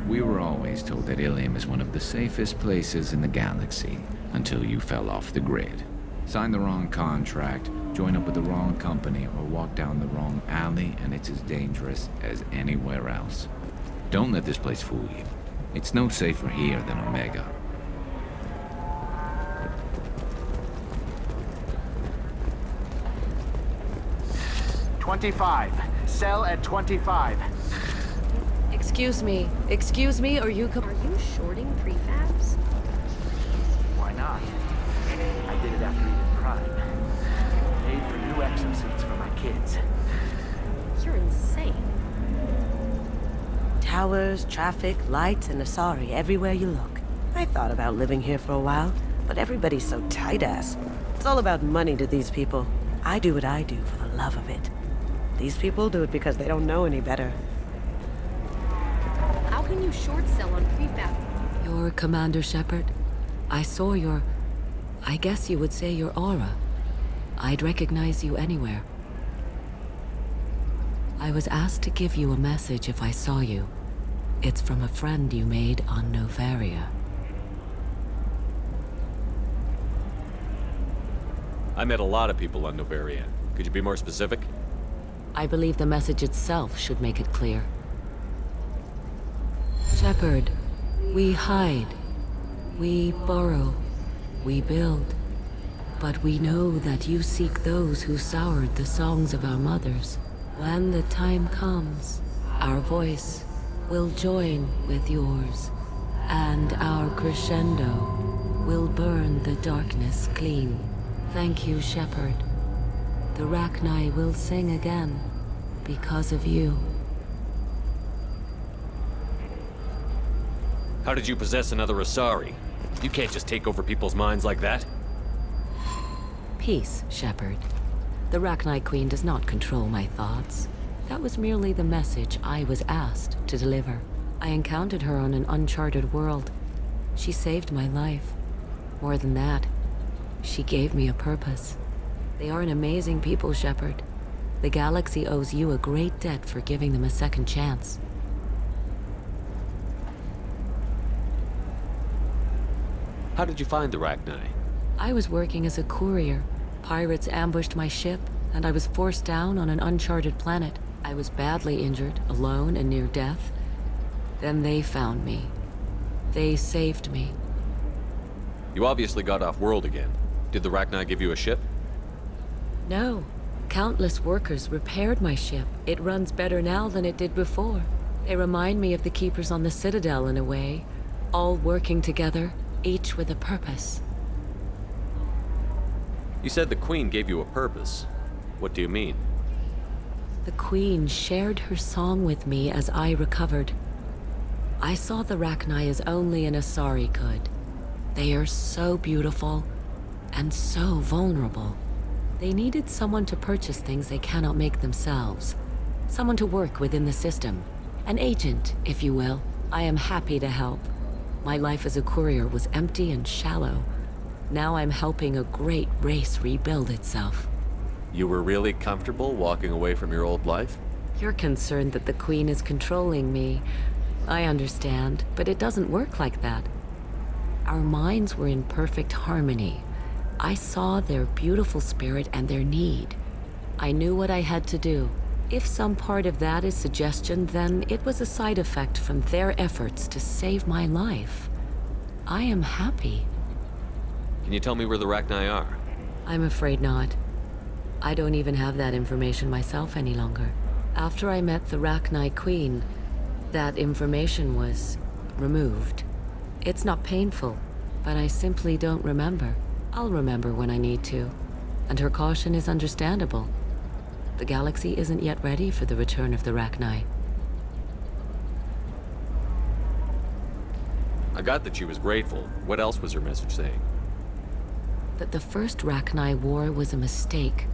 We were always told that Ilium is one of the safest places in the galaxy, until you fell off the grid. Sign the wrong contract, join up with the wrong company, or walk down the wrong alley, and it's as dangerous as anywhere else. Don't let this place fool you. It's no safer here than Omega. $25. Sell at $25. Excuse me, are you shorting prefabs? Why not? I did it after eating Prime. Paid for new exosuits for my kids. You're insane. Towers, traffic, lights, and Asari everywhere you look. I thought about living here for a while, but everybody's so tight-ass. It's all about money to these people. I do what I do for the love of it. These people do it because they don't know any better. How can you short sell on prefab? You're Commander Shepard. I saw I guess you would say your aura. I'd recognize you anywhere. I was asked to give you a message if I saw you. It's from a friend you made on Novaria. I met a lot of people on Novaria. Could you be more specific? I believe the message itself should make it clear. Shepard, we hide, we borrow, we build. But we know that you seek those who soured the songs of our mothers. When the time comes, our voice will join with yours, and our crescendo will burn the darkness clean. Thank you, Shepard. The Rachni will sing again because of you. How did you possess another Asari? You can't just take over people's minds like that. Peace, Shepard. The Rachni Queen does not control my thoughts. That was merely the message I was asked to deliver. I encountered her on an uncharted world. She saved my life. More than that, she gave me a purpose. They are an amazing people, Shepard. The galaxy owes you a great debt for giving them a second chance. How did you find the Rachni? I was working as a courier. Pirates ambushed my ship, and I was forced down on an uncharted planet. I was badly injured, alone and near death. Then they found me. They saved me. You obviously got off world again. Did the Rachni give you a ship? No. Countless workers repaired my ship. It runs better now than it did before. They remind me of the Keepers on the Citadel in a way. All working together, each with a purpose. You said the Queen gave you a purpose. What do you mean? The Queen shared her song with me as I recovered. I saw the Rachni as only an Asari could. They are so beautiful and so vulnerable. They needed someone to purchase things they cannot make themselves. Someone to work within the system. An agent, if you will. I am happy to help. My life as a courier was empty and shallow. Now I'm helping a great race rebuild itself. You were really comfortable walking away from your old life? You're concerned that the Queen is controlling me. I understand, but it doesn't work like that. Our minds were in perfect harmony. I saw their beautiful spirit and their need. I knew what I had to do. If some part of that is suggestion, then it was a side effect from their efforts to save my life. I am happy. Can you tell me where the Rachni are? I'm afraid not. I don't even have that information myself any longer. After I met the Rachni Queen, that information was removed. It's not painful, but I simply don't remember. I'll remember when I need to, and her caution is understandable. The galaxy isn't yet ready for the return of the Rachni. I got that she was grateful. What else was her message saying? That the first Rachni war was a mistake.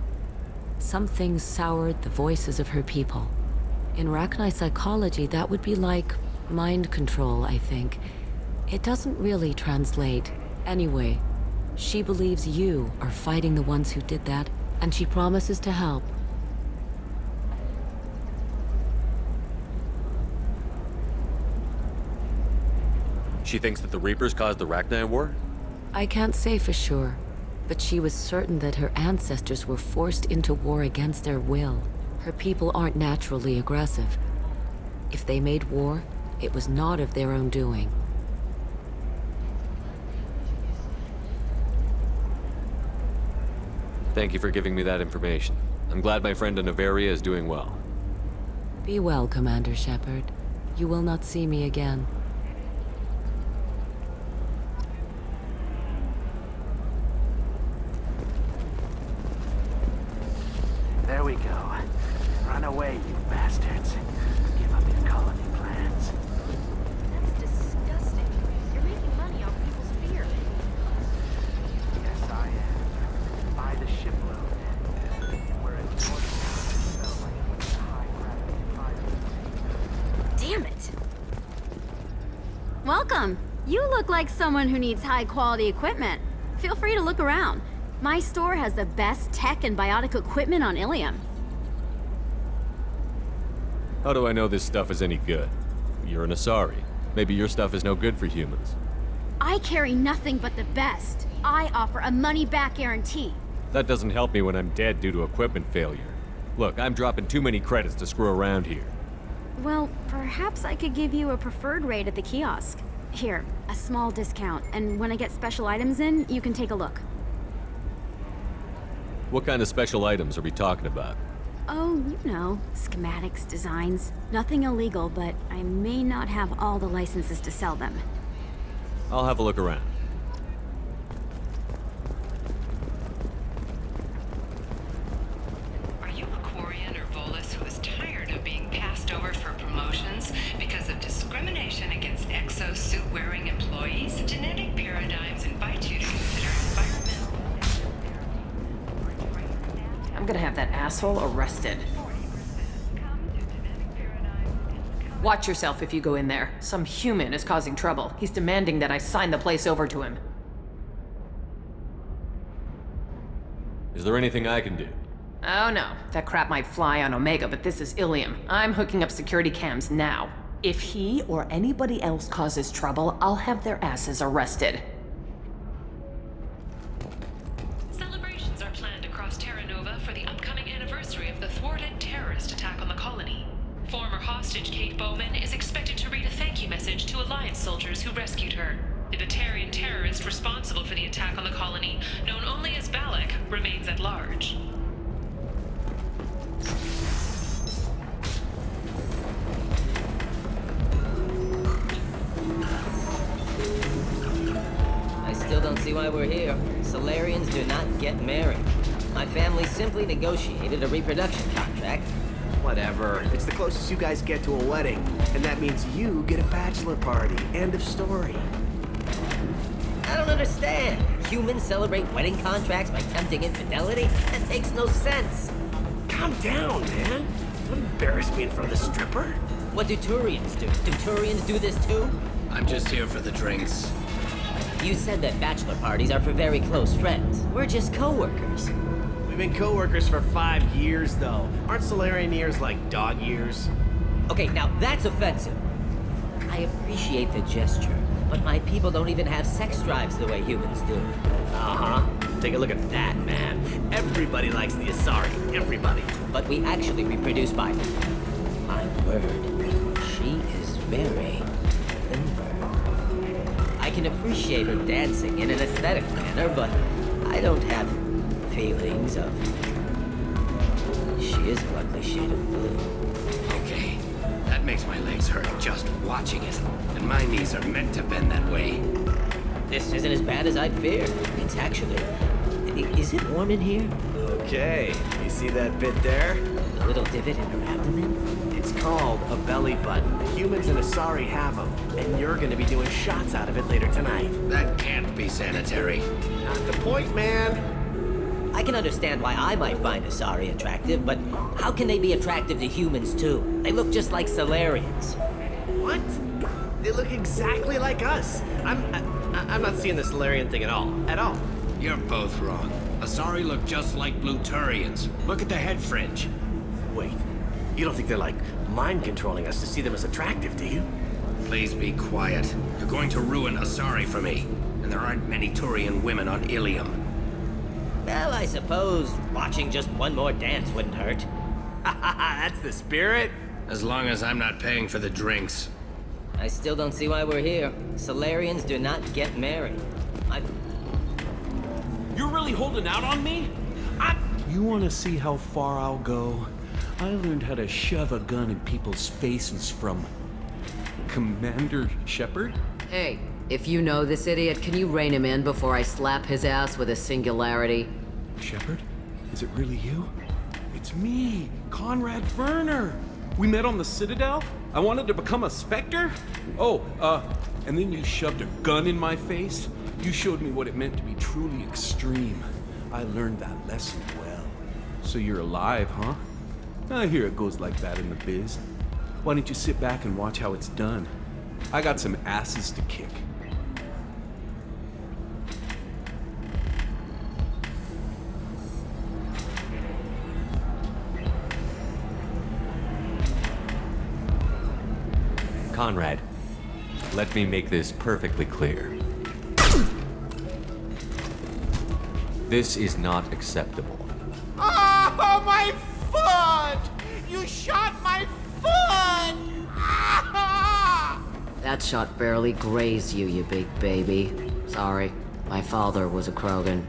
Something soured the voices of her people. In Rachni psychology, that would be like mind control, I think. It doesn't really translate. Anyway, she believes you are fighting the ones who did that, and she promises to help. She thinks that the Reapers caused the Rachni War? I can't say for sure, but she was certain that her ancestors were forced into war against their will. Her people aren't naturally aggressive. If they made war, it was not of their own doing. Thank you for giving me that information. I'm glad my friend in Averia is doing well. Be well, Commander Shepard. You will not see me again. There we go. Run away, you bastards. Give up your colony plans. That's disgusting. You're making money off people's fear. Yes, I am. By the shipload. We're at Damn it. Welcome. You look like someone who needs high-quality equipment. Feel free to look around. My store has the best tech and biotic equipment on Ilium. How do I know this stuff is any good? You're an Asari. Maybe your stuff is no good for humans. I carry nothing but the best. I offer a money-back guarantee. That doesn't help me when I'm dead due to equipment failure. Look, I'm dropping too many credits to screw around here. Well, perhaps I could give you a preferred rate at the kiosk. Here, a small discount, and when I get special items in, you can take a look. What kind of special items are we talking about? Oh, you know, schematics, designs. Nothing illegal, but I may not have all the licenses to sell them. I'll have a look around. Are you a Quarian or Volus who is tired of being passed over for promotions because of discrimination against exo-suit-wearing employees? Genetic paradigms invite you to consider environmental... I'm gonna have that asshole arrested. Watch yourself if you go in there. Some human is causing trouble. He's demanding that I sign the place over to him. Is there anything I can do? Oh no, that crap might fly on Omega, but this is Ilium. I'm hooking up security cams now. If he or anybody else causes trouble, I'll have their asses arrested. Celebrations are planned across Terra Nova for the upcoming anniversary of the thwarted terrorist attack on the colony. Former hostage Kate Bowman is expected to read a thank you message to Alliance soldiers who rescued her. The Batarian terrorist responsible for the attack on the colony, known only as Balak, remains at large. I still don't see why we're here. Solarians do not get married. My family simply negotiated a reproduction contract. Whatever. It's the closest you guys get to a wedding. And that means you get a bachelor party. End of story. I don't understand. Humans celebrate wedding contracts by tempting infidelity? That makes no sense. Calm down, man. Don't embarrass me in front of the stripper. What do Turians do? Do Turians do this too? I'm just here for the drinks. You said that bachelor parties are for very close friends. We're just co-workers. We've been co-workers for 5 years, though. Aren't Solarian years like dog years? Okay, now that's offensive. I appreciate the gesture, but my people don't even have sex drives the way humans do. Uh-huh. Take a look at that, man. Everybody likes the Asari. Everybody. But we actually reproduce by... My word. She is very limber. I can appreciate her dancing in an aesthetic manner, but I don't have feelings of... She is an ugly shade of blue. Okay, that makes my legs hurt just watching it. And my knees are meant to bend that way. This isn't as bad as I'd feared. It's actually... Is it warm in here? Okay, you see that bit there? The little divot in her abdomen? It's called a belly button. Humans and Asari have them, and you're gonna be doing shots out of it later tonight. That can't be sanitary. Not the point, man. I can understand why I might find Asari attractive, but how can they be attractive to humans too? They look just like Solarians. What? They look exactly like us. I'm not seeing the Solarian thing at all. At all. You're both wrong. Asari look just like Blue Turians. Look at the head fringe. Wait, you don't think they're like mind controlling us to see them as attractive, do you? Please be quiet. You're going to ruin Asari for me. And there aren't many Turian women on Ilium. Well, I suppose watching just one more dance wouldn't hurt. That's the spirit. As long as I'm not paying for the drinks. I still don't see why we're here. Solarians do not get married. You're really holding out on me? You want to see how far I'll go? I learned how to shove a gun in people's faces from Commander Shepard? Hey, if you know this idiot, can you rein him in before I slap his ass with a singularity? Shepard? Is it really you? It's me, Conrad Werner. We met on the Citadel. I wanted to become a Spectre. And then you shoved a gun in my face. You showed me what it meant to be truly extreme. I learned that lesson well. So you're alive, huh? I hear it goes like that in the biz. Why don't you sit back and watch how it's done? I got some asses to kick. Conrad, let me make this perfectly clear. This is not acceptable. Oh, my foot! You shot my foot! That shot barely grazed you, you big baby. Sorry, my father was a Krogan.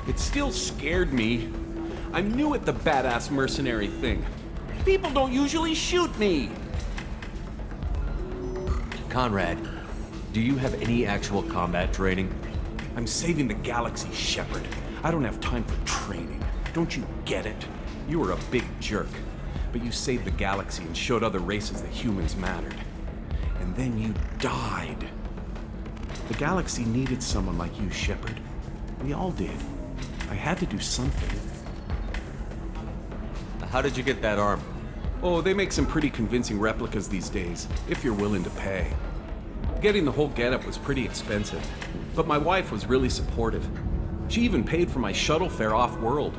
It still scared me. I'm new at the badass mercenary thing. People don't usually shoot me. Conrad, do you have any actual combat training? I'm saving the galaxy, Shepard. I don't have time for training. Don't you get it? You were a big jerk, but you saved the galaxy and showed other races that humans mattered. And then you died. The galaxy needed someone like you, Shepard. We all did. I had to do something. How did you get that armor? Oh, they make some pretty convincing replicas these days, if you're willing to pay. Getting the whole getup was pretty expensive, but my wife was really supportive. She even paid for my shuttle fare off-world.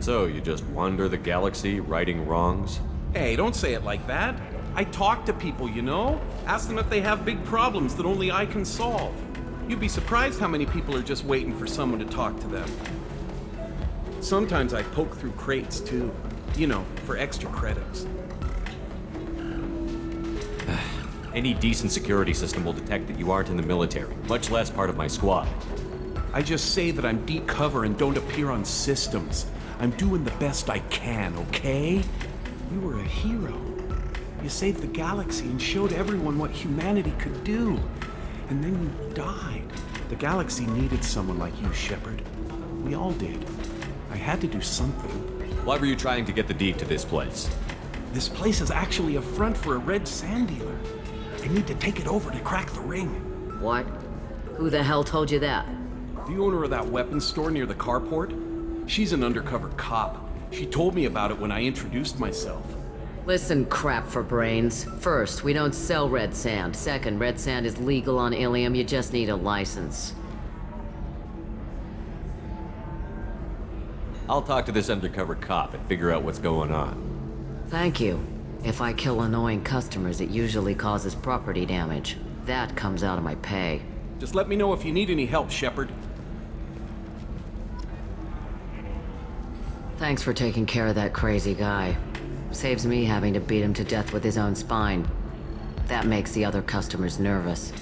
So, you just wander the galaxy, righting wrongs? Hey, don't say it like that. I talk to people, you know? Ask them if they have big problems that only I can solve. You'd be surprised how many people are just waiting for someone to talk to them. Sometimes I poke through crates, too. You know, for extra credits. Any decent security system will detect that you aren't in the military, much less part of my squad. I just say that I'm deep cover and don't appear on systems. I'm doing the best I can, okay? You were a hero. You saved the galaxy and showed everyone what humanity could do. And then you died. The galaxy needed someone like you, Shepard. We all did. I had to do something. Why were you trying to get the deed to this place? This place is actually a front for a red sand dealer. I need to take it over to crack the ring. What? Who the hell told you that? The owner of that weapons store near the carport. She's an undercover cop. She told me about it when I introduced myself. Listen, crap for brains. First, we don't sell red sand. Second, red sand is legal on Ilium. You just need a license. I'll talk to this undercover cop and figure out what's going on. Thank you. If I kill annoying customers, it usually causes property damage. That comes out of my pay. Just let me know if you need any help, Shepard. Thanks for taking care of that crazy guy. Saves me having to beat him to death with his own spine. That makes the other customers nervous.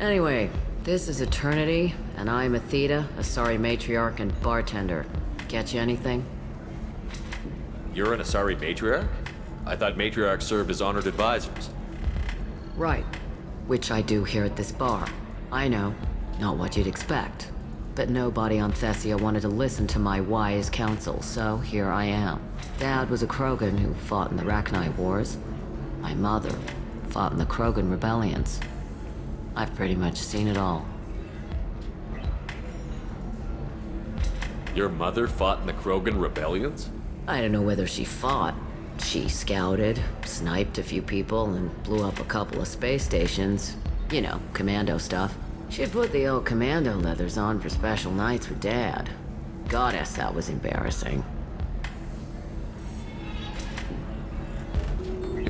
Anyway, this is Eternity, and I'm Athena, a sorry matriarch and bartender. Get you anything? You're an Asari matriarch? I thought matriarchs served as honored advisors. Right. Which I do here at this bar. I know, not what you'd expect. But nobody on Thessia wanted to listen to my wise counsel, so here I am. Dad was a Krogan who fought in the Rachni Wars. My mother fought in the Krogan rebellions. I've pretty much seen it all. Your mother fought in the Krogan rebellions? I don't know whether she fought. She scouted, sniped a few people, and blew up a couple of space stations. You know, commando stuff. She'd put the old commando leathers on for special nights with Dad. Goddess, that was embarrassing.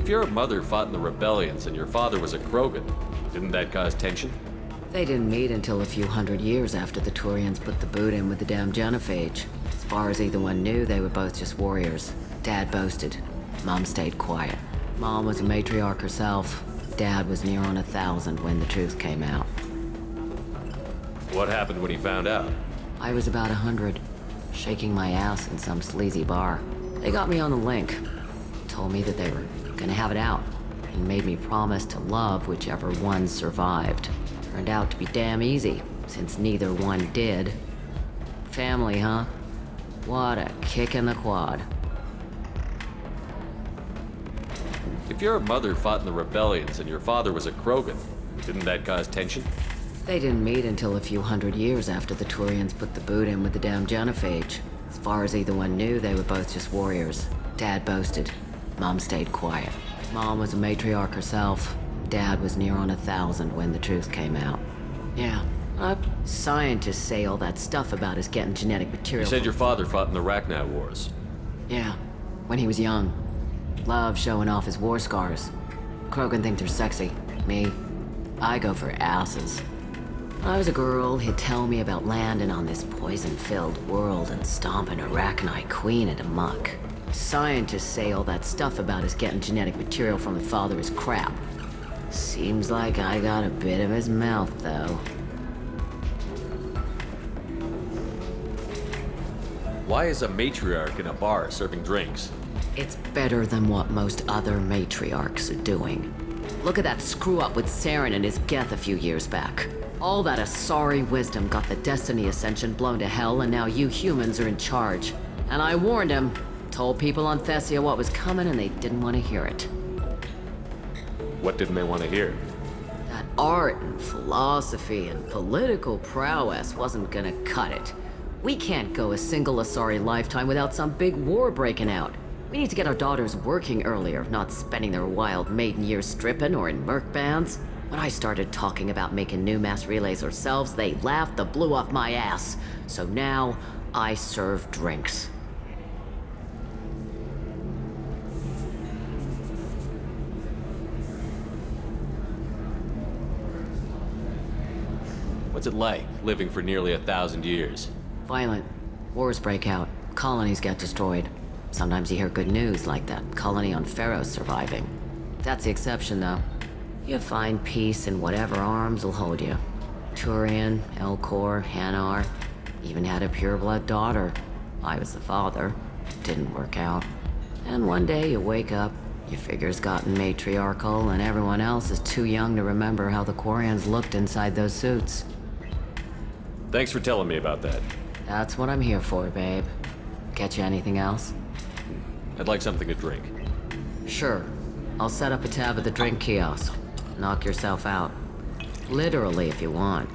If your mother fought in the rebellions and your father was a Krogan, didn't that cause tension? They didn't meet until a few hundred years after the Turians put the boot in with the damn genophage. As far as either one knew, they were both just warriors. Dad boasted. Mom stayed quiet. Mom was a matriarch herself. Dad was near on 1,000 when the truth came out. What happened when he found out? I was about 100, shaking my ass in some sleazy bar. They got me on the link. Told me that they were gonna have it out, and made me promise to love whichever one survived. Turned out to be damn easy, since neither one did. Family, huh? What a kick in the quad. If your mother fought in the rebellions and your father was a Krogan, didn't that cause tension? They didn't meet until a few hundred years after the Turians put the boot in with the damn genophage. As far as either one knew, they were both just warriors. Dad boasted. Mom stayed quiet. Mom was a matriarch herself. Dad was near on 1,000 when the truth came out. Yeah, scientists say all that stuff about us getting genetic material. You said your father fought in the Rachni Wars. Yeah, when he was young. Love showing off his war scars. Krogan think they're sexy. Me, I go for asses. When I was a girl, he'd tell me about landing on this poison-filled world and stomping a Rachni queen into muck. Scientists say all that stuff about us getting genetic material from the father is crap. Seems like I got a bit of his mouth, though. Why is a matriarch in a bar serving drinks? It's better than what most other matriarchs are doing. Look at that screw-up with Saren and his Geth a few years back. All that Asari wisdom got the Destiny Ascension blown to hell, and now you humans are in charge. And I warned him. Told people on Thessia what was coming, and they didn't want to hear it. What didn't they want to hear? That art and philosophy and political prowess wasn't gonna cut it. We can't go a single Asari lifetime without some big war breaking out. We need to get our daughters working earlier, not spending their wild maiden years stripping or in merc bands. When I started talking about making new mass relays ourselves, they laughed the blue off my ass. So now, I serve drinks. What's it like, living for nearly 1,000 years? Violent. Wars break out. Colonies get destroyed. Sometimes you hear good news, like that colony on Pharaoh surviving. That's the exception, though. You find peace in whatever arms will hold you. Turian, Elcor, Hanar. Even had a pureblood daughter. I was the father. Didn't work out. And one day you wake up, your figure's gotten matriarchal, and everyone else is too young to remember how the Quarians looked inside those suits. Thanks for telling me about that. That's what I'm here for, babe. Get you anything else? I'd like something to drink. Sure. I'll set up a tab at the drink kiosk. Knock yourself out. Literally, if you want.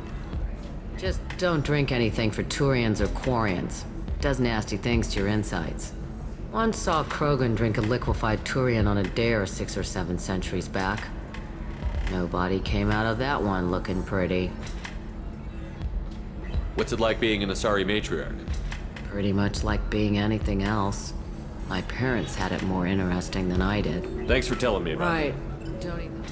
Just don't drink anything for Turians or Quarians. Does nasty things to your insides. Once saw Krogan drink a liquefied Turian on a dare 6 or 7 centuries back. Nobody came out of that one looking pretty. What's it like being an Asari matriarch? Pretty much like being anything else. My parents had it more interesting than I did. Thanks for telling me about it. Right. Don't even...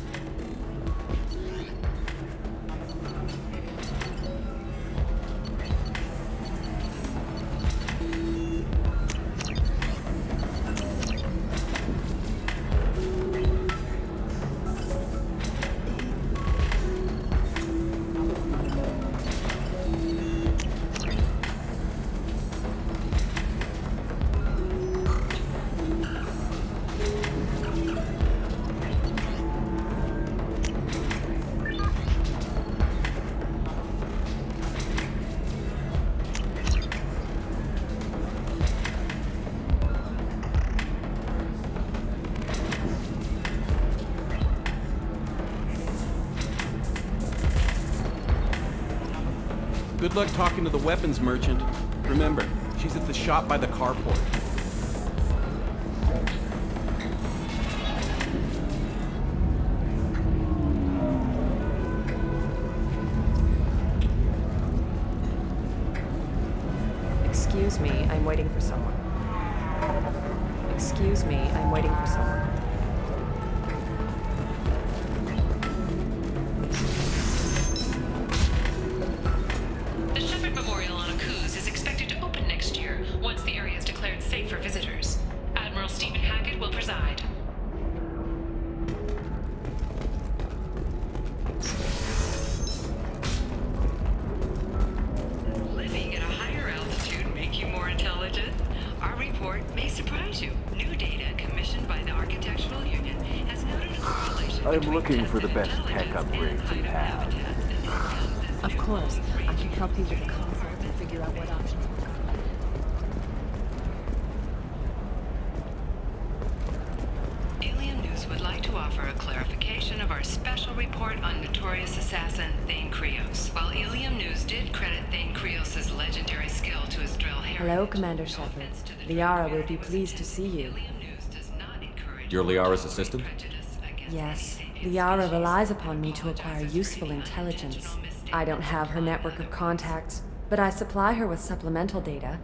Good luck talking to the weapons merchant. Remember, she's at the shop by the carport. Excuse me, I'm waiting for someone. Excuse me, I'm waiting for someone. may surprise you. New data commissioned by the Architectural Union has noted a correlation I'm looking for the best tech upgrades you have. Of course. I can help you with the concepts and figure out what options we've got. Alien News would like to offer a clarification of our special report on notorious assassin Thane Krios. While Alien News did credit Thane Krios' legendary skill to his drill heritage, Hello, Commander Shepard. Liara will be pleased to see you. You're Liara's assistant? Yes. Liara relies upon me to acquire useful intelligence. I don't have her network of contacts, but I supply her with supplemental data.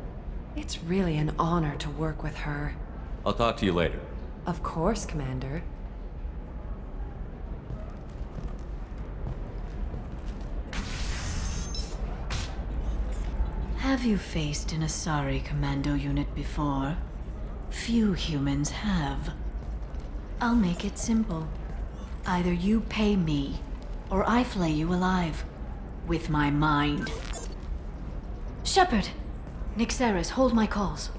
It's really an honor to work with her. I'll talk to you later. Of course, Commander. Have you faced an Asari commando unit before? Few humans have. I'll make it simple. Either you pay me, or I flay you alive. With my mind. Shepard! Nixeris, hold my calls.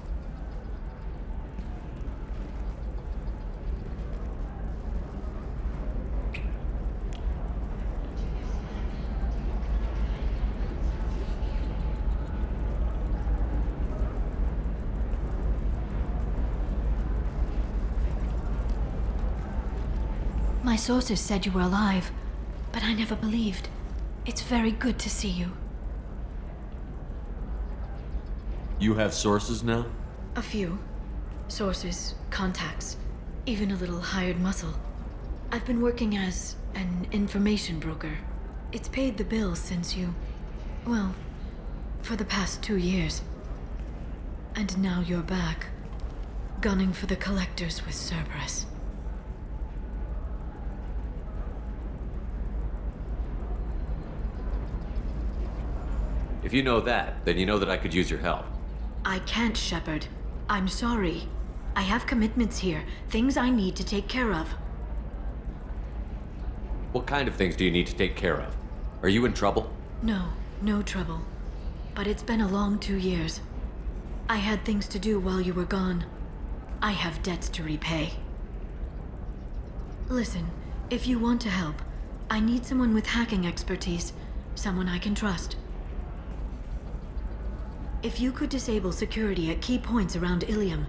My sources said you were alive, but I never believed. It's very good to see you. You have sources now? A few. Sources, contacts, even a little hired muscle. I've been working as an information broker. It's paid the bills since you... well, for the past 2 years. And now you're back, gunning for the collectors with Cerberus. If you know that, then you know that I could use your help. I can't, Shepard. I'm sorry. I have commitments here, things I need to take care of. What kind of things do you need to take care of? Are you in trouble? No, no trouble. But it's been a long 2 years. I had things to do while you were gone. I have debts to repay. Listen, if you want to help, I need someone with hacking expertise, someone I can trust. If you could disable security at key points around Ilium,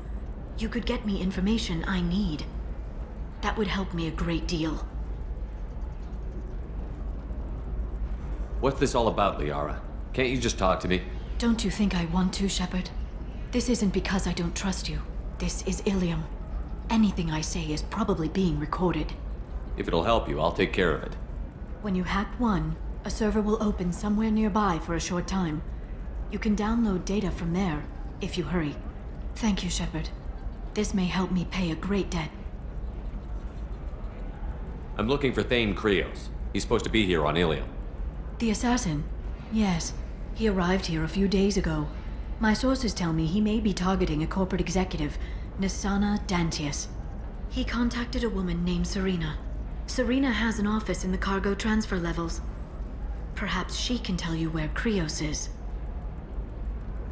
you could get me information I need. That would help me a great deal. What's this all about, Liara? Can't you just talk to me? Don't you think I want to, Shepard? This isn't because I don't trust you. This is Ilium. Anything I say is probably being recorded. If it'll help you, I'll take care of it. When you hack one, a server will open somewhere nearby for a short time. You can download data from there, if you hurry. Thank you, Shepard. This may help me pay a great debt. I'm looking for Thane Krios. He's supposed to be here on Ilium. The assassin? Yes. He arrived here a few days ago. My sources tell me he may be targeting a corporate executive, Nisana Dantius. He contacted a woman named Serena. Serena has an office in the cargo transfer levels. Perhaps she can tell you where Krios is.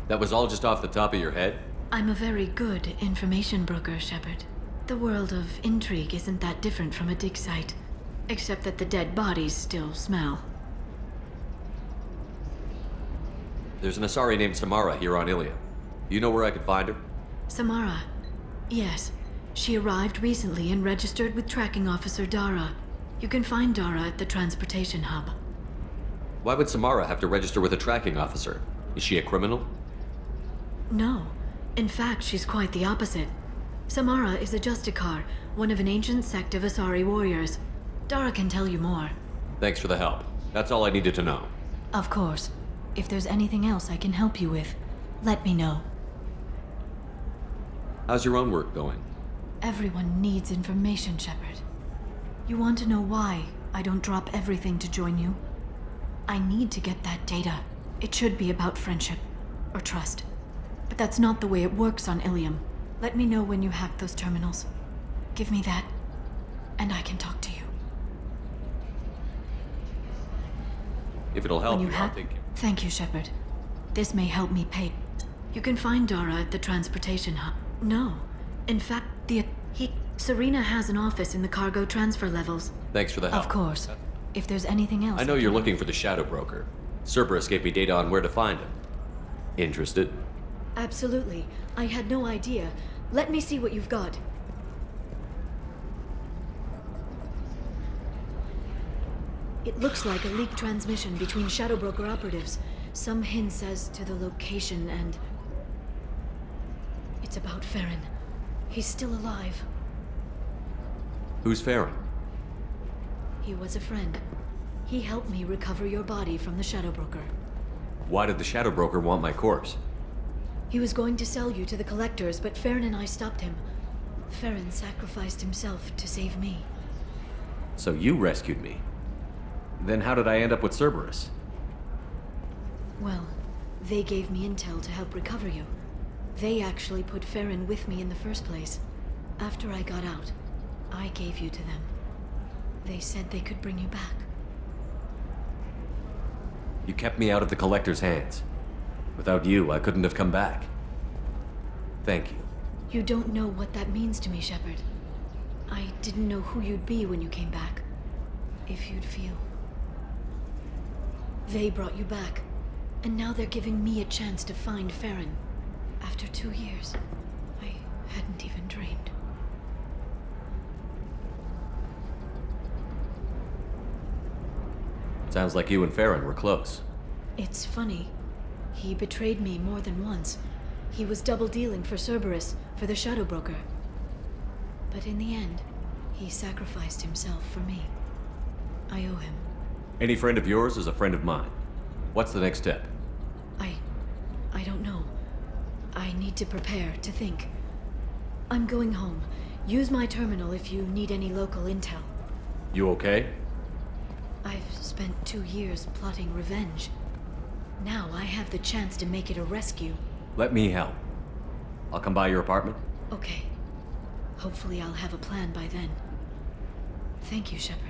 That was all just off the top of your head? I'm a very good information broker, Shepard. The world of intrigue isn't that different from a dig site, except that the dead bodies still smell. There's an Asari named Samara here on Ilium. Do you know where I could find her? Samara? Yes. She arrived recently and registered with tracking officer Dara. You can find Dara at the transportation hub. Why would Samara have to register with a tracking officer? Is she a criminal? No. In fact, she's quite the opposite. Samara is a Justicar, one of an ancient sect of Asari warriors. Dara can tell you more. Thanks for the help. That's all I needed to know. Of course. If there's anything else I can help you with, let me know. How's your own work going? Everyone needs information, Shepard. You want to know why I don't drop everything to join you? I need to get that data. It should be about friendship, or trust. But that's not the way it works on Ilium. Let me know when you hack those terminals. Give me that, and I can talk to you. If it'll help When you, I'll take it. Thank you, Shepard. This may help me pay. You can find Dara at the transportation hub. No. In fact, Serena has an office in the cargo transfer levels. Thanks for the help. Of course. If there's anything else... I know you're looking for the Shadow Broker. Cerberus gave me data on where to find him. Interested? Absolutely. I had no idea. Let me see what you've got. It looks like a leaked transmission between Shadow Broker operatives. Some hints as to the location and... It's about Farron. He's still alive. Who's Farron? He was a friend. He helped me recover your body from the Shadow Broker. Why did the Shadow Broker want my corpse? He was going to sell you to the collectors, but Farron and I stopped him. Farron sacrificed himself to save me. So you rescued me. Then how did I end up with Cerberus? Well, they gave me intel to help recover you. They actually put Farron with me in the first place. After I got out, I gave you to them. They said they could bring you back. You kept me out of the Collector's hands. Without you, I couldn't have come back. Thank you. You don't know what that means to me, Shepard. I didn't know who you'd be when you came back. If you'd feel. They brought you back, and now they're giving me a chance to find Farron. After 2 years, I hadn't even dreamed. Sounds like you and Farron were close. It's funny. He betrayed me more than once. He was double-dealing for Cerberus, for the Shadow Broker. But in the end, he sacrificed himself for me. I owe him. Any friend of yours is a friend of mine. What's the next step? I don't know. I need to prepare, to think. I'm going home. Use my terminal if you need any local intel. You okay? I've spent 2 years plotting revenge. Now I have the chance to make it a rescue. Let me help. I'll come by your apartment. Okay. Hopefully I'll have a plan by then. Thank you, Shepard.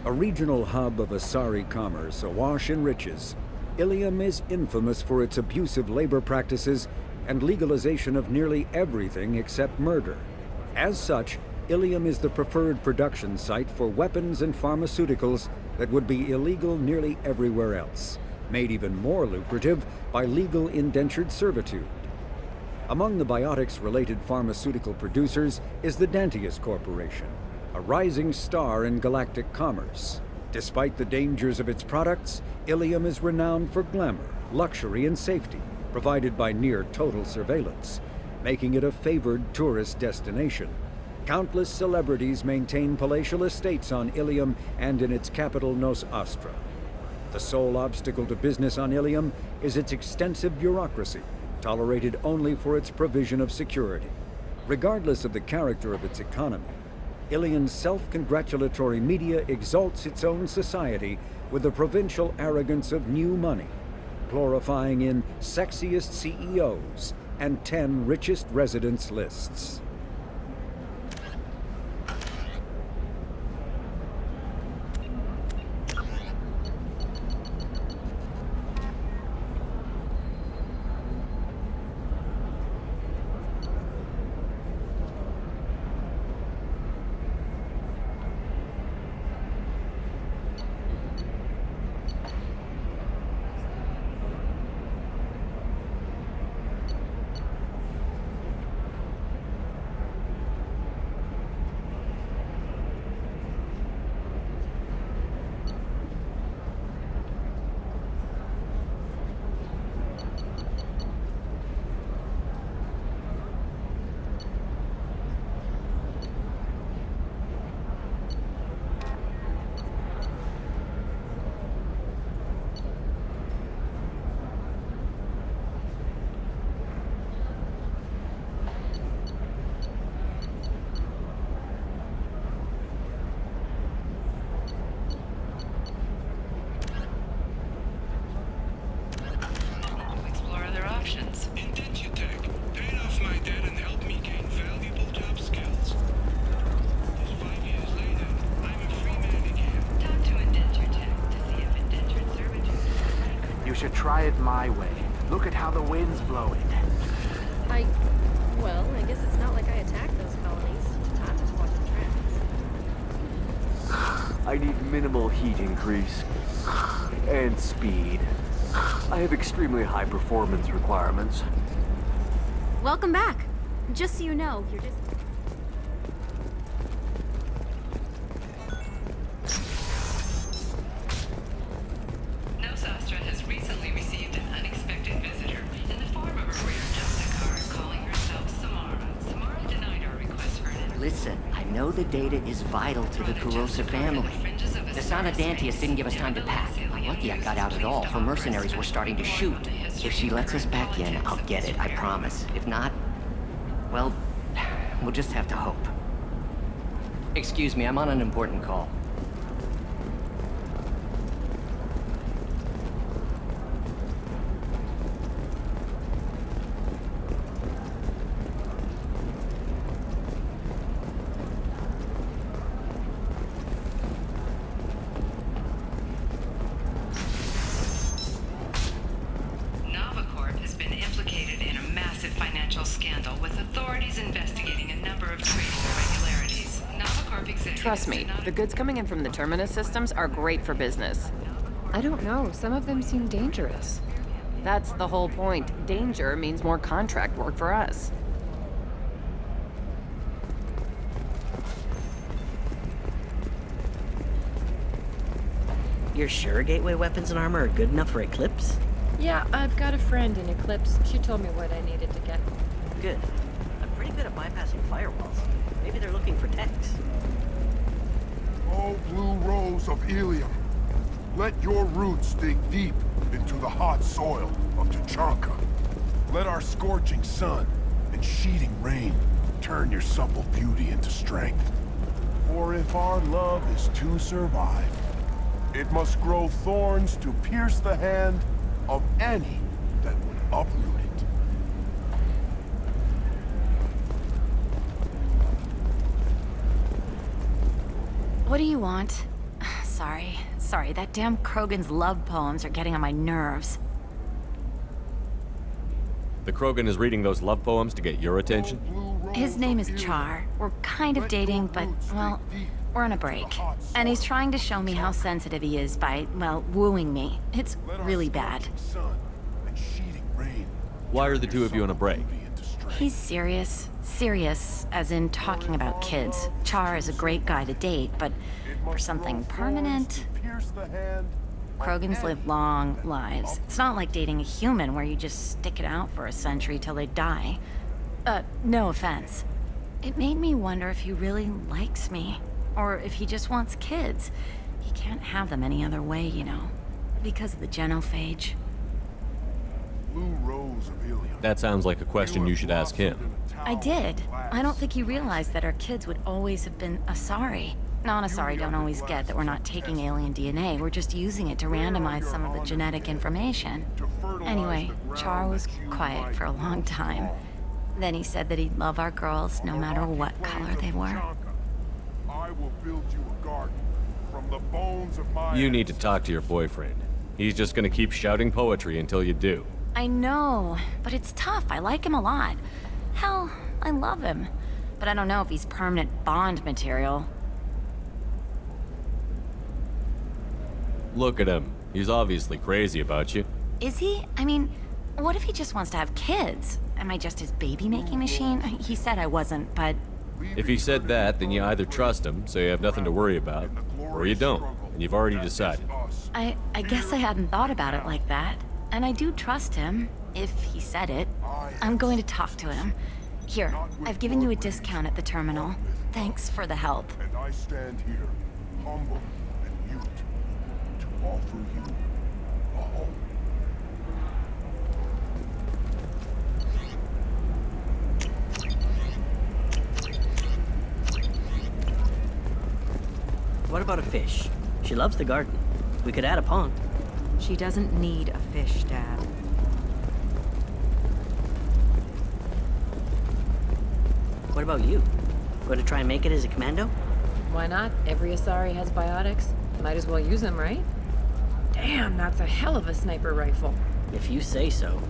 A regional hub of Asari commerce awash in riches, Ilium is infamous for its abusive labor practices and legalization of nearly everything except murder. As such, Ilium is the preferred production site for weapons and pharmaceuticals that would be illegal nearly everywhere else, made even more lucrative by legal indentured servitude. Among the biotics-related pharmaceutical producers is the Dantius Corporation, a rising star in galactic commerce. Despite the dangers of its products, Ilium is renowned for glamour, luxury, and safety, provided by near-total surveillance, making it a favored tourist destination. Countless celebrities maintain palatial estates on Ilium and in its capital Nos Astra. The sole obstacle to business on Ilium is its extensive bureaucracy, tolerated only for its provision of security. Regardless of the character of its economy, Ilium's self-congratulatory media exalts its own society with the provincial arrogance of new money, glorifying in sexiest CEOs and 10 richest residents lists. You should try it my way. Look at how the wind's blowing. Well, I guess it's not like I attacked those colonies. I'm just watching tracks. I need minimal heat increase. And speed. I have extremely high performance requirements. Welcome back. Just so you know, you're just... Nosastra has recently received an unexpected visitor in the form of a rare Justice card calling herself Samara. Samara denied our request for an... Listen, I know the data is vital to the Kurosa family. The son of Dantius didn't give us time to pack. I'm lucky I got out at all. Her mercenaries were starting to shoot. If she lets us back in, I'll get it, I promise. If not, well, we'll just have to hope. Excuse me, I'm on an important call. Trust me, the goods coming in from the Terminus systems are great for business. I don't know. Some of them seem dangerous. That's the whole point. Danger means more contract work for us. You're sure gateway weapons and armor are good enough for Eclipse? Yeah, I've got a friend in Eclipse. She told me what I needed to get. Good. I'm pretty good at bypassing firewalls. Maybe they're looking for techs. Oh, blue rose of Ilium, let your roots dig deep into the hot soil of Tuchanka. Let our scorching sun and sheeting rain turn your supple beauty into strength. For if our love is to survive, it must grow thorns to pierce the hand of any that would uproot it. What do you want? Sorry, that damn Krogan's love poems are getting on my nerves. The Krogan is reading those love poems to get your attention? His name is Char. We're kind of dating, but, well, we're on a break. And he's trying to show me how sensitive he is by, well, wooing me. It's really bad. Why are the two of you on a break? He's serious. Serious, as in talking about kids. Char is a great guy to date, but for something permanent... Krogans live long lives. It's not like dating a human where you just stick it out for a century till they die. No offense. It made me wonder if he really likes me, or if he just wants kids. He can't have them any other way, you know, because of the genophage. Blue rose of Ilium. That sounds like a question you should ask him. I did. I don't think he realized that our kids would always have been Asari. Non-Asari don't always get that we're not taking alien DNA, we're just using it to randomize some of the genetic information. Anyway, Char was quiet for a long time. Then he said that he'd love our girls no matter what color they were. I will build you a garden from the bones of my You need to talk to your boyfriend. He's just gonna keep shouting poetry until you do. I know, but it's tough. I like him a lot. Hell, I love him. But I don't know if he's permanent Bond material. Look at him. He's obviously crazy about you. Is he? I mean, what if he just wants to have kids? Am I just his baby-making machine? He said I wasn't, but... If he said that, then you either trust him, so you have nothing to worry about, or you don't, and you've already decided. I guess I hadn't thought about it like that. And I do trust him, if he said it. I'm going to talk to him. Here, I've given you a discount at the terminal. Thanks for the help. And I stand here, humble and mute, to offer you a home. What about a fish? She loves the garden. We could add a pond. She doesn't need a fish, Dad. What about you? Going to try and make it as a commando? Why not? Every Asari has biotics. Might as well use them, right? Damn, that's a hell of a sniper rifle. If you say so.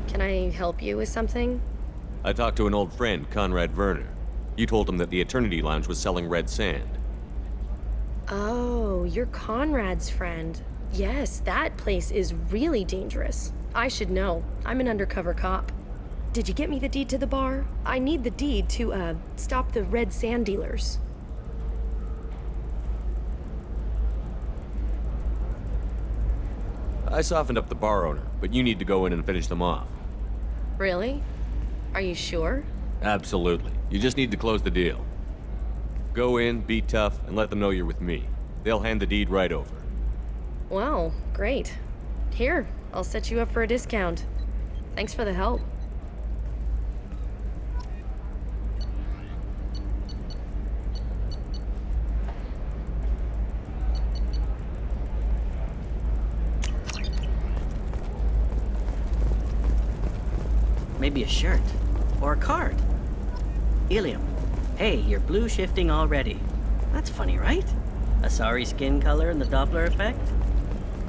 Can I help you with something? I talked to an old friend, Conrad Werner. You told him that the Eternity Lounge was selling red sand. Oh, you're Conrad's friend. Yes, that place is really dangerous. I should know. I'm an undercover cop. Did you get me the deed to the bar? I need the deed to, stop the red sand dealers. I softened up the bar owner, but you need to go in and finish them off. Really? Are you sure? Absolutely. You just need to close the deal. Go in, be tough, and let them know you're with me. They'll hand the deed right over. Wow, great. Here, I'll set you up for a discount. Thanks for the help. Maybe a shirt. Or a card. Ilium. Hey, you're blue shifting already. That's funny, right? Asari skin color and the Doppler effect?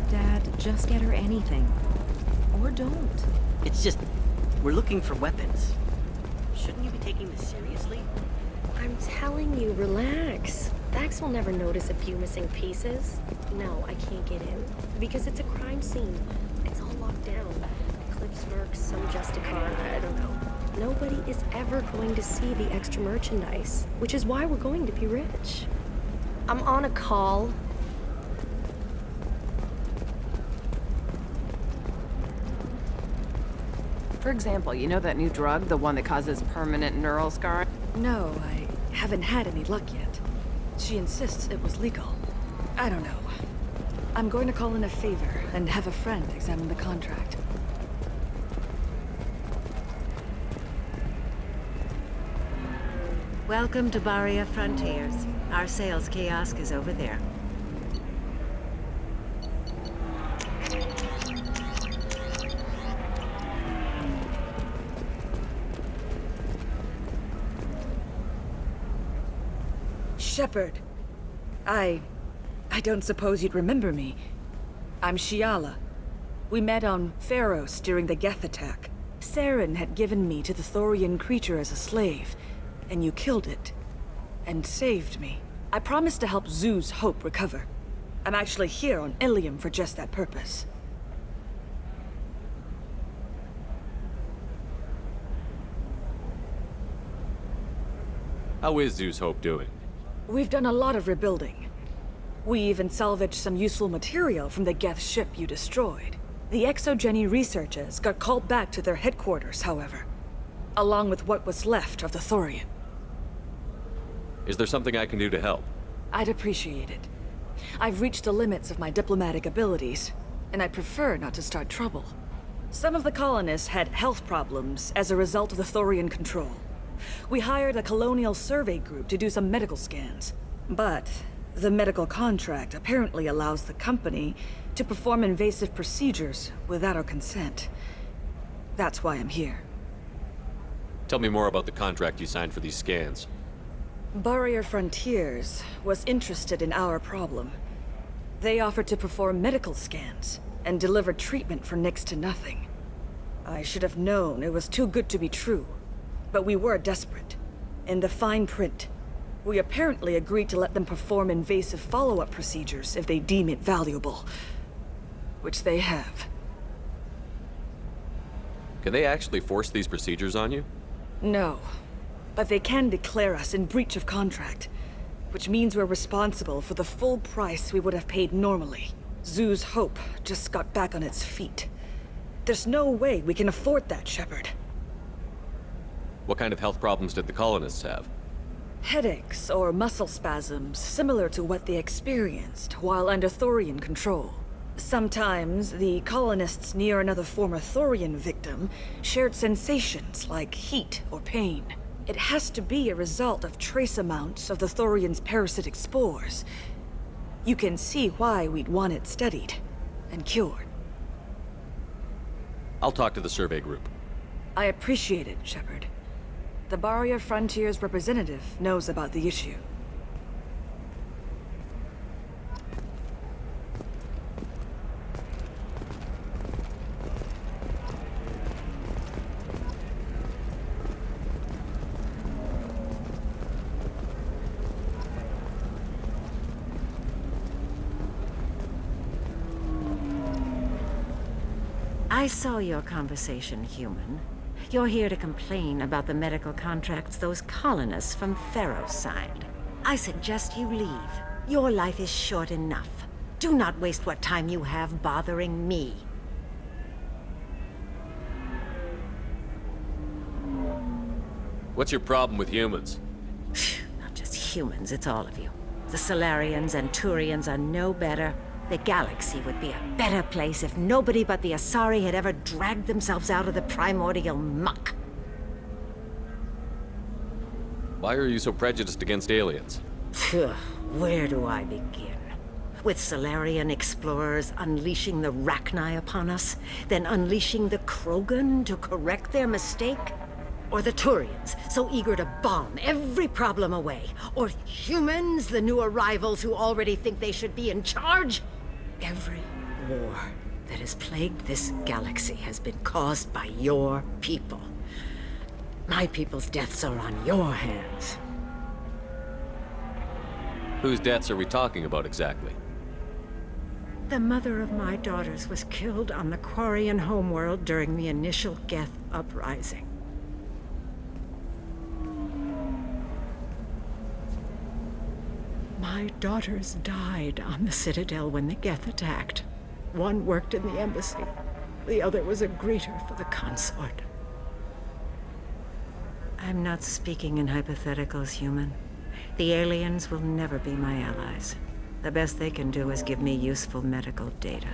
Dad, just get her anything. Or don't. It's just, we're looking for weapons. Shouldn't you be taking this seriously? I'm telling you, relax. Vax will never notice a few missing pieces. No, I can't get in. Because it's a crime scene. It's all locked down. Clip smirks, some Justicar, I don't know. Nobody is ever going to see the extra merchandise, which is why we're going to be rich. I'm on a call. For example, you know that new drug, the one that causes permanent neural scarring? No, I haven't had any luck yet. She insists it was legal. I don't know. I'm going to call in a favor and have a friend examine the contract. Welcome to Barria Frontiers. Our sales kiosk is over there. Shepard. I don't suppose you'd remember me. I'm Shiala. We met on Pharos during the Geth attack. Saren had given me to the Thorian creature as a slave, and you killed it. And saved me. I promised to help Zoo's Hope recover. I'm actually here on Ilium for just that purpose. How is Zeus Hope doing? We've done a lot of rebuilding. We even salvaged some useful material from the Geth ship you destroyed. The Exogeny researchers got called back to their headquarters, however, along with what was left of the Thorian. Is there something I can do to help? I'd appreciate it. I've reached the limits of my diplomatic abilities, and I'd prefer not to start trouble. Some of the colonists had health problems as a result of the Thorian control. We hired a colonial survey group to do some medical scans. But the medical contract apparently allows the company to perform invasive procedures without our consent. That's why I'm here. Tell me more about the contract you signed for these scans. Barrier Frontiers was interested in our problem. They offered to perform medical scans and deliver treatment for next to nothing. I should have known it was too good to be true, but we were desperate. In the fine print, we apparently agreed to let them perform invasive follow-up procedures if they deem it valuable. Which they have. Can they actually force these procedures on you? No, but they can declare us in breach of contract, which means we're responsible for the full price we would have paid normally. Zoo's hope just got back on its feet. There's no way we can afford that, Shepard. What kind of health problems did the colonists have? Headaches or muscle spasms similar to what they experienced while under Thorian control. Sometimes the colonists near another former Thorian victim shared sensations like heat or pain. It has to be a result of trace amounts of the Thorian's parasitic spores. You can see why we'd want it studied and cured. I'll talk to the survey group. I appreciate it, Shepard. The Barrier Frontiers representative knows about the issue. I saw your conversation, human. You're here to complain about the medical contracts those colonists from Pharaoh signed. I suggest you leave. Your life is short enough. Do not waste what time you have bothering me. What's your problem with humans? Not just humans, it's all of you. The Solarians and Turians are no better. The galaxy would be a better place if nobody but the Asari had ever dragged themselves out of the primordial muck. Why are you so prejudiced against aliens? Where do I begin? With Solarian explorers unleashing the Rachni upon us, then unleashing the Krogan to correct their mistake? Or the Turians, so eager to bomb every problem away? Or humans, the new arrivals who already think they should be in charge? Every war that has plagued this galaxy has been caused by your people. My people's deaths are on your hands. Whose deaths are we talking about exactly? The mother of my daughters was killed on the Quarian homeworld during the initial Geth uprising. My daughters died on the Citadel when the Geth attacked. One worked in the embassy. The other was a greeter for the consort. I'm not speaking in hypotheticals, human. The aliens will never be my allies. The best they can do is give me useful medical data.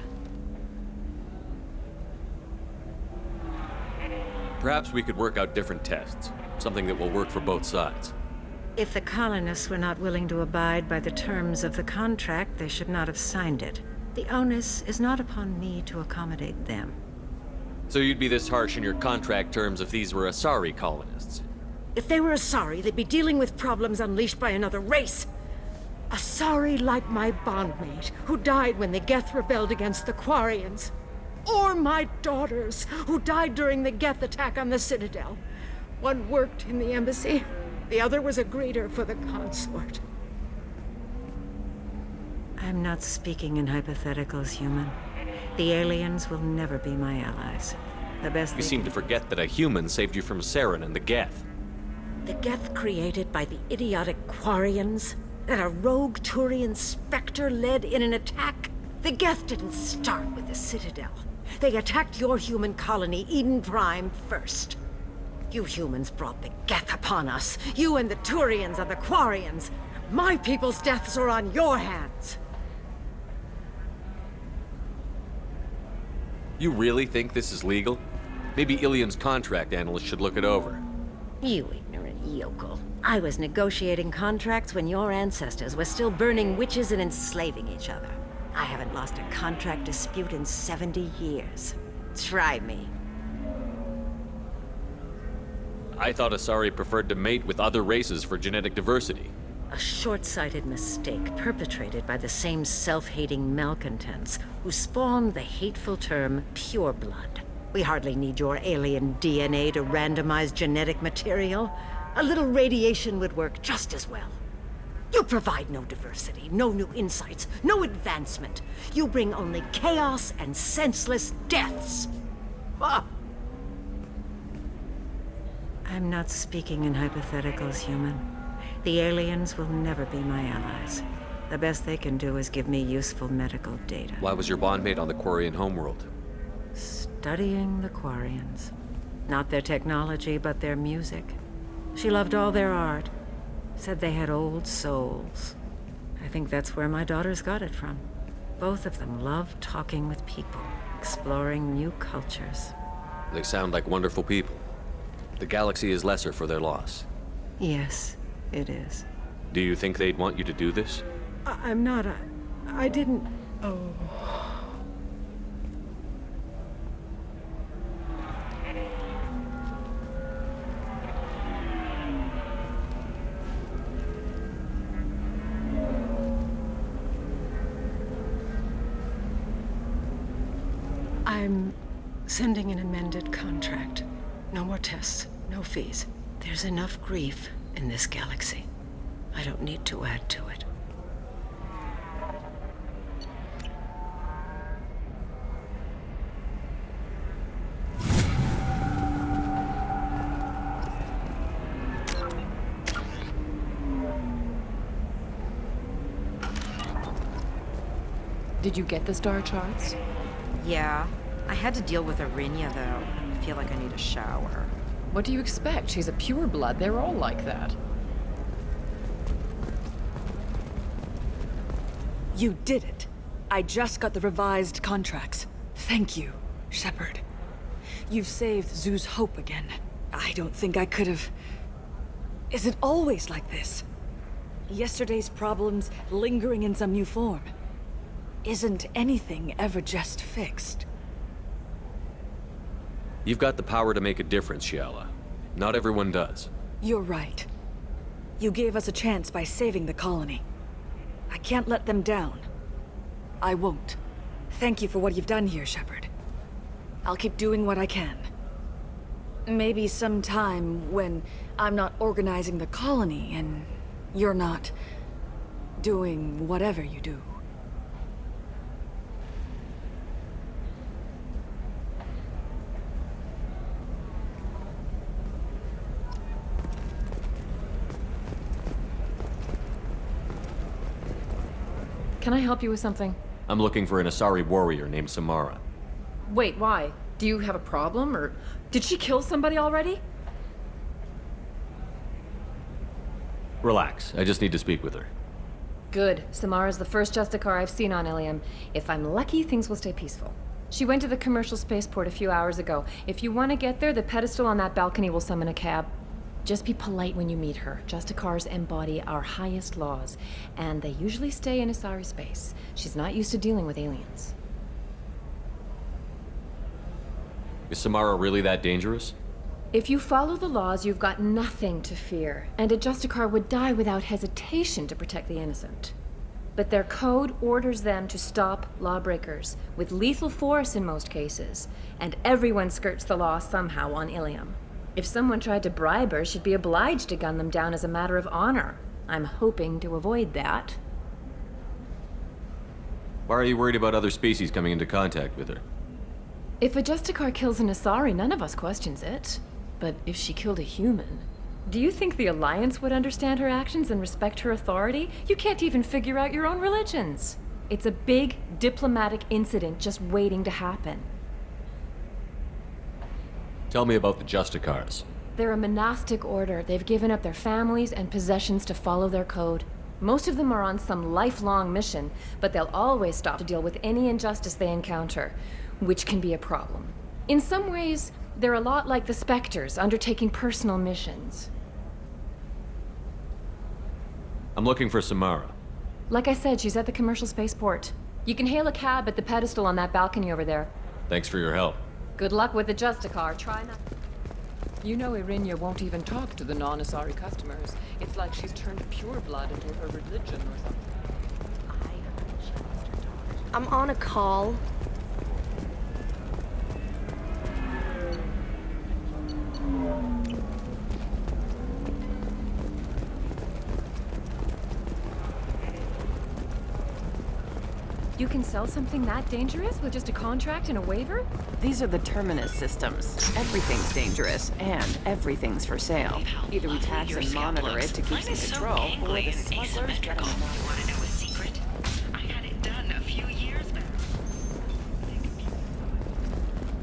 Perhaps we could work out different tests. Something that will work for both sides. If the colonists were not willing to abide by the terms of the contract, they should not have signed it. The onus is not upon me to accommodate them. So you'd be this harsh in your contract terms if these were Asari colonists? If they were Asari, they'd be dealing with problems unleashed by another race. Asari like my bondmate, who died when the Geth rebelled against the Quarians. Or my daughters, who died during the Geth attack on the Citadel. One worked in the embassy. The other was a greeter for the consort. I'm not speaking in hypotheticals, human. The aliens will never be my allies. The best You seem to forget that a human saved you from Saren and the Geth. The Geth created by the idiotic Quarians? That a rogue Turian specter led in an attack? The Geth didn't start with the Citadel. They attacked your human colony, Eden Prime, first. You humans brought the Geth upon us. You and the Turians and the Quarians. My people's deaths are on your hands. You really think this is legal? Maybe Ilium's contract analyst should look it over. You ignorant yokel. I was negotiating contracts when your ancestors were still burning witches and enslaving each other. I haven't lost a contract dispute in 70 years. Try me. I thought Asari preferred to mate with other races for genetic diversity. A short-sighted mistake perpetrated by the same self-hating malcontents who spawned the hateful term pureblood. We hardly need your alien DNA to randomize genetic material. A little radiation would work just as well. You provide no diversity, no new insights, no advancement. You bring only chaos and senseless deaths. Ah! I'm not speaking in hypotheticals, human. The aliens will never be my allies. The best they can do is give me useful medical data. Why was your bondmate on the Quarian homeworld? Studying the Quarians. Not their technology, but their music. She loved all their art. Said they had old souls. I think that's where my daughters got it from. Both of them love talking with people, exploring new cultures. They sound like wonderful people. The galaxy is lesser for their loss. Yes, it is. Do you think they'd want you to do this? I'm not. I didn't. Oh. I'm sending an amended contract. No more tests, no fees. There's enough grief in this galaxy. I don't need to add to it. Did you get the star charts? Yeah. I had to deal with Arinya, though. I feel like I need a shower. What do you expect? She's a pureblood. They're all like that. You did it. I just got the revised contracts. Thank you, Shepard. You've saved Zoo's hope again. I don't think I could have... Is it always like this? Yesterday's problems lingering in some new form. Isn't anything ever just fixed? You've got the power to make a difference, Shiala. Not everyone does. You're right. You gave us a chance by saving the colony. I can't let them down. I won't. Thank you for what you've done here, Shepard. I'll keep doing what I can. Maybe sometime when I'm not organizing the colony and you're not doing whatever you do. Can I help you with something? I'm looking for an Asari warrior named Samara. Wait, why? Do you have a problem, or did she kill somebody already? Relax, I just need to speak with her. Good. Samara's the first Justicar I've seen on Ilium. If I'm lucky, things will stay peaceful. She went to the commercial spaceport a few hours ago. If you want to get there, the pedestal on that balcony will summon a cab. Just be polite when you meet her. Justicars embody our highest laws, and they usually stay in Asari space. She's not used to dealing with aliens. Is Samara really that dangerous? If you follow the laws, you've got nothing to fear, and a Justicar would die without hesitation to protect the innocent. But their code orders them to stop lawbreakers, with lethal force in most cases, and everyone skirts the law somehow on Ilium. If someone tried to bribe her, she'd be obliged to gun them down as a matter of honor. I'm hoping to avoid that. Why are you worried about other species coming into contact with her? If a Justicar kills an Asari, none of us questions it. But if she killed a human... Do you think the Alliance would understand her actions and respect her authority? You can't even figure out your own religions. It's a big diplomatic incident just waiting to happen. Tell me about the Justicars. They're a monastic order. They've given up their families and possessions to follow their code. Most of them are on some lifelong mission, but they'll always stop to deal with any injustice they encounter, which can be a problem. In some ways, they're a lot like the Spectres, undertaking personal missions. I'm looking for Samara. Like I said, she's at the commercial spaceport. You can hail a cab at the pedestal on that balcony over there. Thanks for your help. Good luck with the Justicar. Try not... You know Irinia won't even talk to the non-Asari customers. It's like she's turned pureblood into her religion or something. I'm on a call. You can sell something that dangerous with just a contract and a waiver? These are the terminus systems. Everything's dangerous, and everything's for sale. Either we tax and monitor it to keep some control, or the smugglers get them. Want to know a secret? I had it done a few years back.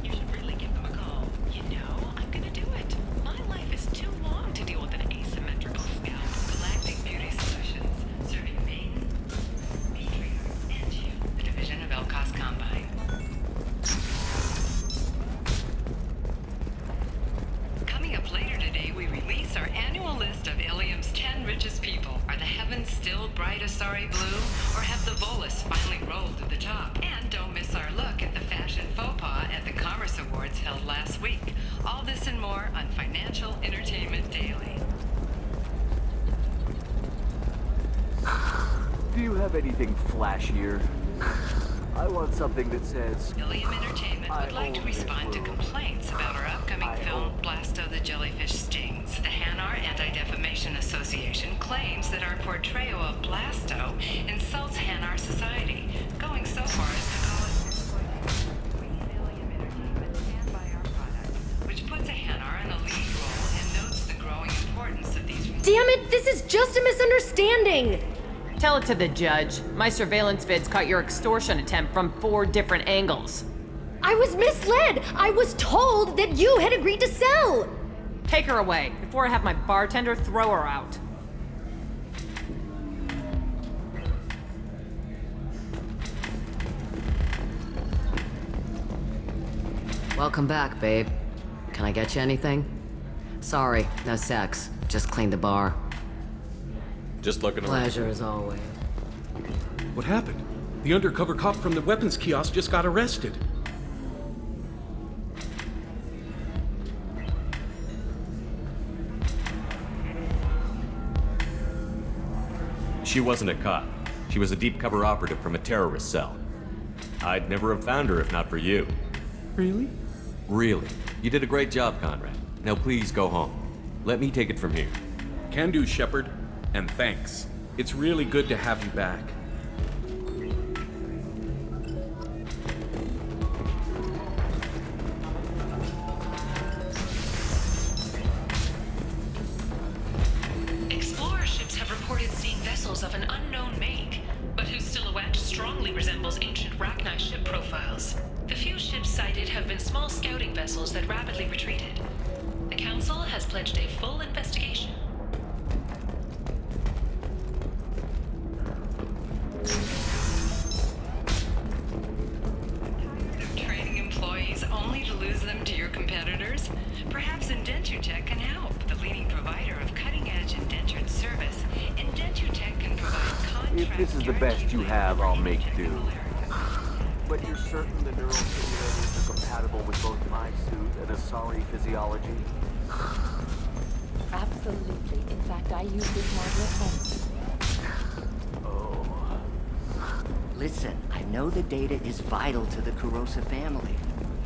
You should really give them a call. You know, I'm gonna do it. My life is too long to deal with an asymmetrical scout. Galactic Beauty Solutions, serving Maine, Matriarch, and you, the division of Elcos Combine. Coming up later today, we release our annual list of Ilium's 10 richest people. Are the heavens still bright Asari blue, or have the Volus finally rolled to the top? And don't miss our look at the fashion faux pas at the Commerce Awards held last week. All this and more on Financial Entertainment Daily. Do you have anything flashier? I want something that says... Ilium Entertainment would like to respond to complaints about our upcoming film, Blasto the Jellyfish Stings. The Hanar Anti-Defamation Association claims that our portrayal of Blasto insults Hanar society, going so far as to call it... We at Ilium Entertainment stand by our product, which puts a Hanar in a lead role and notes the growing importance of these... Damn it, this is just a misunderstanding! Tell it to the judge. My surveillance vids caught your extortion attempt from 4 different angles. I was misled! I was told that you had agreed to sell! Take her away, before I have my bartender throw her out. Welcome back, babe. Can I get you anything? Sorry, no sex. Just cleaned the bar. Just looking around. Pleasure as always. What happened? The undercover cop from the weapons kiosk just got arrested. She wasn't a cop. She was a deep cover operative from a terrorist cell. I'd never have found her if not for you. Really? Really. You did a great job, Conrad. Now please go home. Let me take it from here. Can do, Shepard. And thanks. It's really good to have you back. Explorer ships have reported seeing vessels of an unknown make, but whose silhouette strongly resembles ancient Rachni ship profiles. The few ships sighted have been small scouting vessels that rapidly retreated. The Council has pledged a full investigation. Training employees only to lose them to your competitors? Perhaps Indentutech can help. The leading provider of cutting-edge indentured service, Indentutech can provide contract... If this is the best you have, I'll make do. But you're certain the neural simulators are compatible with both my suit and Asari physiology? Absolutely. In fact, I use this module at home. Listen, I know the data is vital to the Kurosa family.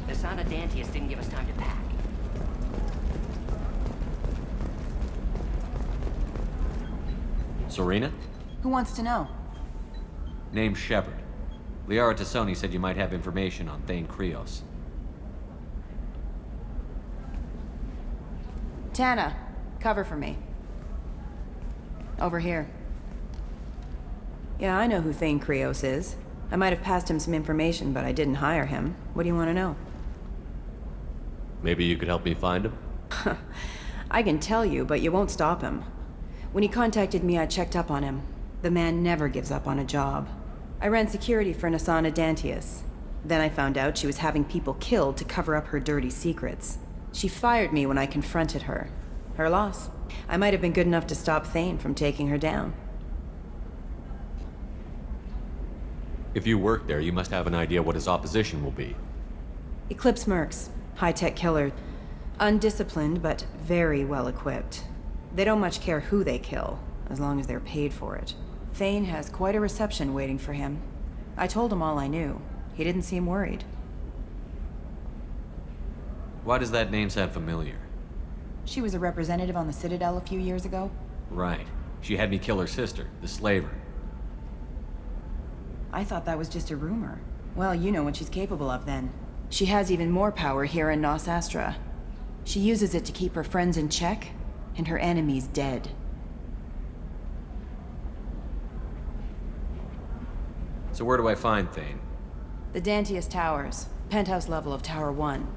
Asana Dantius didn't give us time to pack. Serena? Who wants to know? Name's Shepard. Liara Tassoni said you might have information on Thane Krios. Tana, cover for me. Over here. Yeah, I know who Thane Krios is. I might have passed him some information, but I didn't hire him. What do you want to know? Maybe you could help me find him? I can tell you, but you won't stop him. When he contacted me, I checked up on him. The man never gives up on a job. I ran security for Asana Dantius. Then I found out she was having people killed to cover up her dirty secrets. She fired me when I confronted her. Her loss. I might have been good enough to stop Thane from taking her down. If you work there, you must have an idea what his opposition will be. Eclipse mercs. High-tech killer. Undisciplined, but very well-equipped. They don't much care who they kill, as long as they're paid for it. Thane has quite a reception waiting for him. I told him all I knew. He didn't seem worried. Why does that name sound familiar? She was a representative on the Citadel a few years ago. Right. She had me kill her sister, the slaver. I thought that was just a rumor. Well, you know what she's capable of then. She has even more power here in Nos Astra. She uses it to keep her friends in check, and her enemies dead. So where do I find Thane? The Dantius Towers, penthouse level of Tower 1.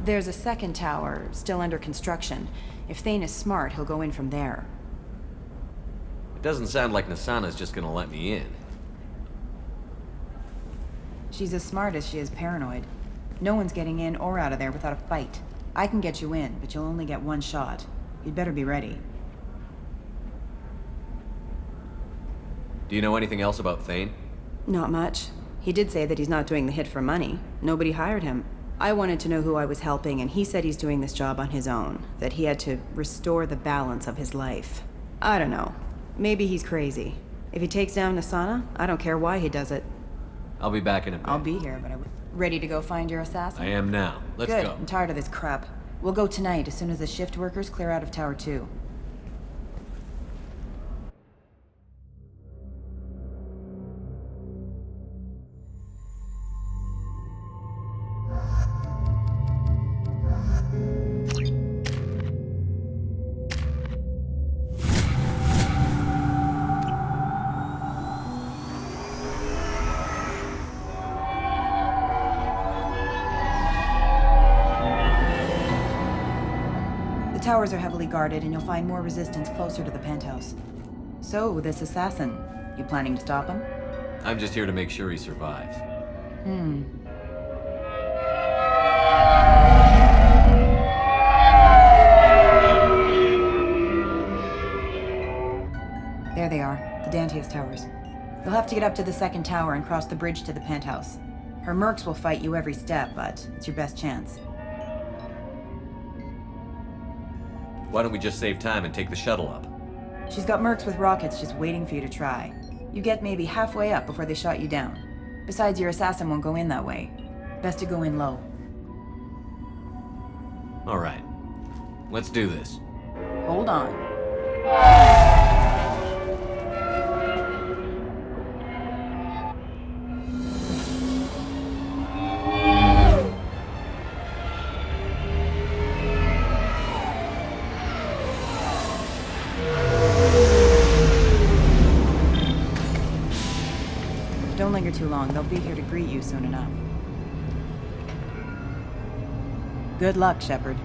There's a second tower, still under construction. If Thane is smart, he'll go in from there. It doesn't sound like Nasana's just gonna let me in. She's as smart as she is paranoid. No one's getting in or out of there without a fight. I can get you in, but you'll only get one shot. You'd better be ready. Do you know anything else about Thane? Not much. He did say that he's not doing the hit for money. Nobody hired him. I wanted to know who I was helping, and he said he's doing this job on his own. That he had to restore the balance of his life. I don't know. Maybe he's crazy. If he takes down Nasana, I don't care why he does it. I'll be back in a bit. I'll be here, but ready to go find your assassin? I am now. Let's Good. go. I'm tired of this crap. We'll go tonight as soon as the shift workers clear out of Tower 2. The towers are heavily guarded, and you'll find more resistance closer to the penthouse. So, this assassin, you planning to stop him? I'm just here to make sure he survives. There they are, the Dantius Towers. You'll have to get up to the second tower and cross the bridge to the penthouse. Her mercs will fight you every step, but it's your best chance. Why don't we just save time and take the shuttle up? She's got mercs with rockets just waiting for you to try. You get maybe halfway up before they shot you down. Besides, your assassin won't go in that way. Best to go in low. All right. Let's do this. Hold on. Don't linger too long. They'll be here to greet you soon enough. Good luck, Shepard.